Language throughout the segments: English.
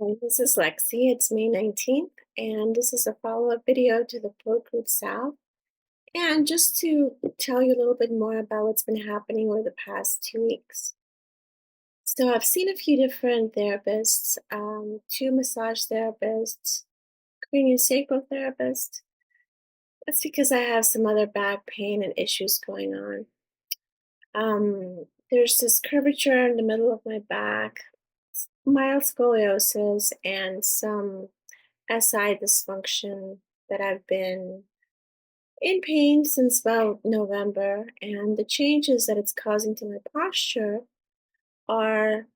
Hi, this is Lexi. It's May 19th, and this is a follow-up video to the Pro Group Salve. And just to tell you a little bit more about what's been happening over the past 2 weeks. So I've seen a few different therapists, two massage therapists, craniosacral therapist. That's because I have some other back pain and issues going on. There's this curvature in the middle of my back, mild scoliosis, and some SI dysfunction that I've been in pain since about November. And the changes that it's causing to my posture are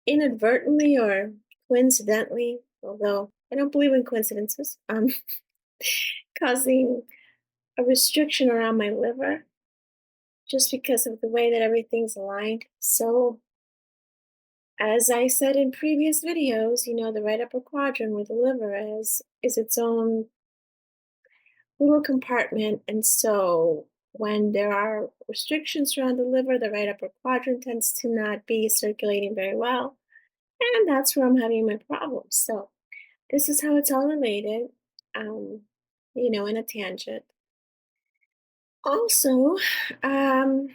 inadvertently or coincidentally, although I don't believe in coincidences, causing a restriction around my liver just because of the way that everything's aligned. So, as I said in previous videos, the right upper quadrant where the liver is its own little compartment. And so when there are restrictions around the liver, the right upper quadrant tends to not be circulating very well. And that's where I'm having my problems. So this is how it's all related, um, in a tangent. Also, um,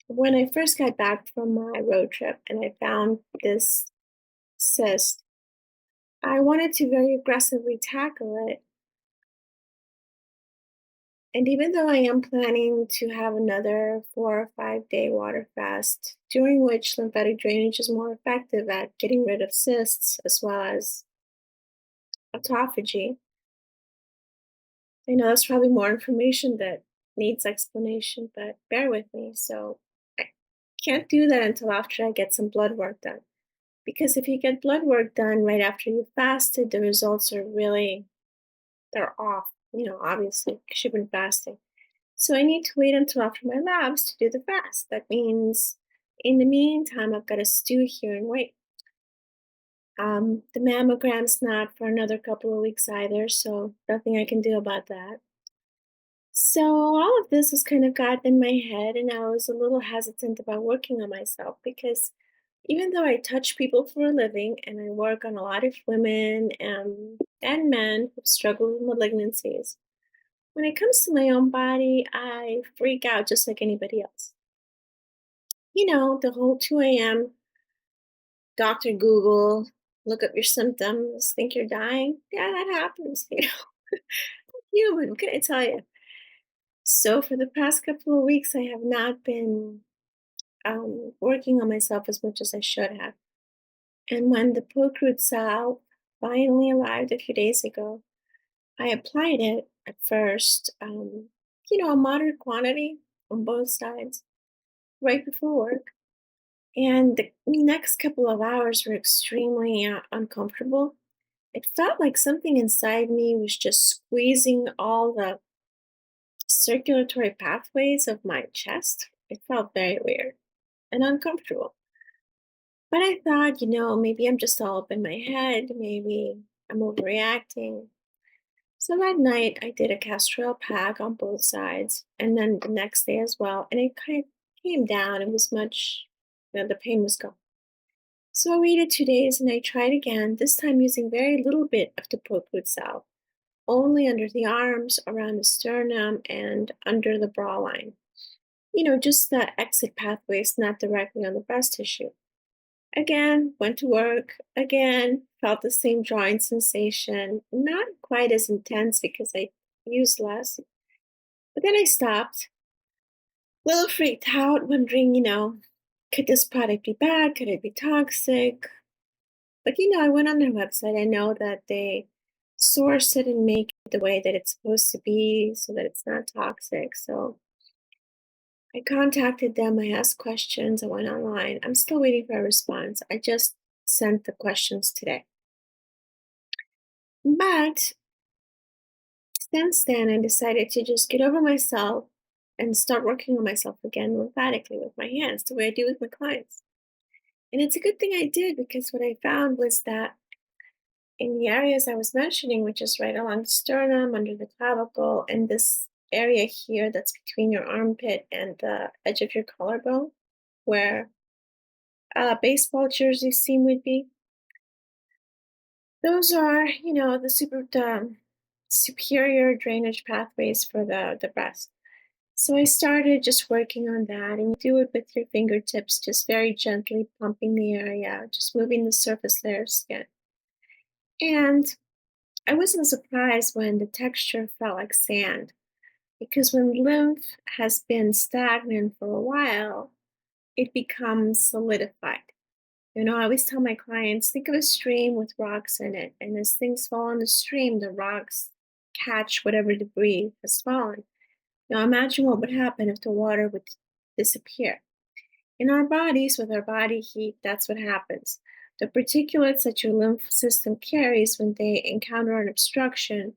when I first got back from my road trip and I found this cyst, I wanted to very aggressively tackle it. And even though I am planning to have another 4 or 5 day water fast, during which lymphatic drainage is more effective at getting rid of cysts as well as autophagy, I know that's probably more information that needs explanation, but bear with me. So I can't do that until after I get some blood work done. Because if you get blood work done right after you fasted, the results are they're off, obviously, because you've been fasting. So I need to wait until after my labs to do the fast. That means in the meantime, I've got to stew here and wait. The mammogram's not for another couple of weeks either, so nothing I can do about that. So all of this has kind of gotten in my head, and I was a little hesitant about working on myself because even though I touch people for a living and I work on a lot of women and men who struggle with malignancies, when it comes to my own body, I freak out just like anybody else. The whole 2 a.m. Dr. Google, look up your symptoms, think you're dying. Yeah, that happens. Human, what can I tell you? So, for the past couple of weeks, I have not been working on myself as much as I should have. And when the Procrude salve finally arrived a few days ago, I applied it at first, a moderate quantity on both sides right before work. And the next couple of hours were extremely uncomfortable. It felt like something inside me was just squeezing all the circulatory pathways of my chest. It felt very weird and uncomfortable. But I thought, maybe I'm just all up in my head. Maybe I'm overreacting. So that night, I did a castor oil pack on both sides, and then the next day as well. And it kind of came down. It was the pain was gone. So I waited 2 days and I tried again, this time using very little bit of the pokewood salve, only under the arms, around the sternum, and under the bra line. Just the exit pathways, not directly on the breast tissue. Again, went to work, again, felt the same drawing sensation, not quite as intense because I used less. But then I stopped, a little freaked out, wondering, could this product be bad? Could it be toxic? But I went on their website. I know that they source it and make it the way that it's supposed to be so that it's not toxic. So I contacted them. I asked questions. I went online. I'm still waiting for a response. I just sent the questions today. But since then, I decided to just get over myself and start working on myself again lymphatically with my hands, the way I do with my clients. And it's a good thing I did because what I found was that in the areas I was mentioning, which is right along the sternum, under the clavicle, and this area here that's between your armpit and the edge of your collarbone, where a baseball jersey seam would be, Those are, the superior drainage pathways for the breast. So I started just working on that, and you do it with your fingertips, just very gently pumping the area, just moving the surface layer of skin. And I wasn't surprised when the texture felt like sand, because when lymph has been stagnant for a while, it becomes solidified. I always tell my clients, think of a stream with rocks in it, and as things fall in the stream, the rocks catch whatever debris has fallen. Now imagine what would happen if the water would disappear. In our bodies, with our body heat, that's what happens. The particulates that your lymph system carries when they encounter an obstruction,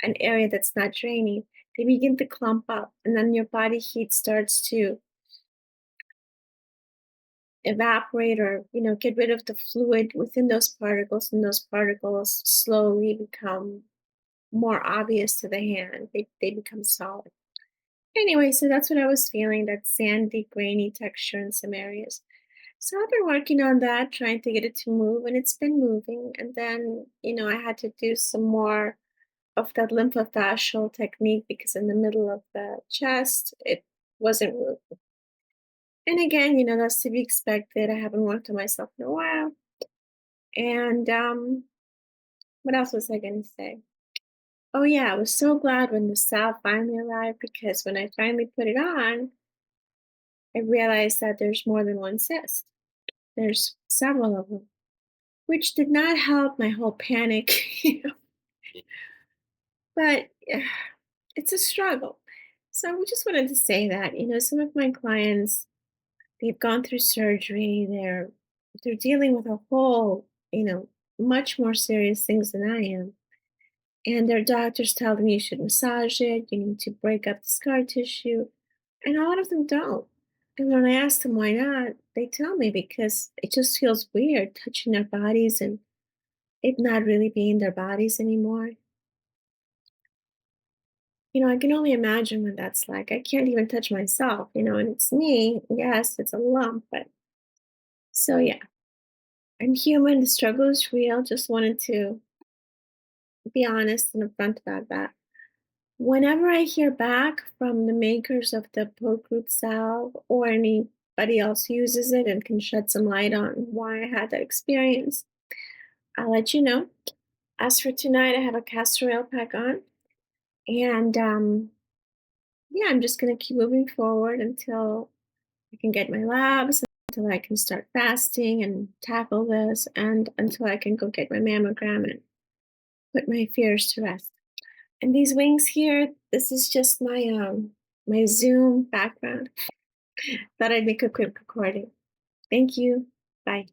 an area that's not draining, they begin to clump up, and then your body heat starts to evaporate or get rid of the fluid within those particles, and those particles slowly become more obvious to the hand. They become solid. Anyway, so that's what I was feeling, that sandy, grainy texture in some areas. So I've been working on that, trying to get it to move, and it's been moving. And then, I had to do some more of that lymphofacial technique because in the middle of the chest, it wasn't moving. And again, that's to be expected. I haven't worked on myself in a while. And what else was I going to say? Oh, yeah, I was so glad when the salve finally arrived because when I finally put it on, I realized that there's more than one cyst. There's several of them, which did not help my whole panic, but it's a struggle. So we just wanted to say that, some of my clients, they've gone through surgery, they're dealing with a whole, much more serious things than I am. And their doctors tell them you should massage it, you need to break up the scar tissue, and a lot of them don't. And when I ask them why not, they tell me because it just feels weird touching their bodies and it not really being their bodies anymore. I can only imagine what that's like. I can't even touch myself, and it's me. Yes, it's a lump, but so yeah, I'm human. The struggle is real. Just wanted to be honest and upfront about that. Whenever I hear back from the makers of the poke root salve or anybody else who uses it and can shed some light on why I had that experience, I'll let you know. As for tonight, I have a castor oil pack on, and yeah, I'm just gonna keep moving forward until I can get my labs, until I can start fasting and tackle this, and until I can go get my mammogram and put my fears to rest. And these wings here, this is just my Zoom background. Thought I'd make a quick recording. Thank you. Bye.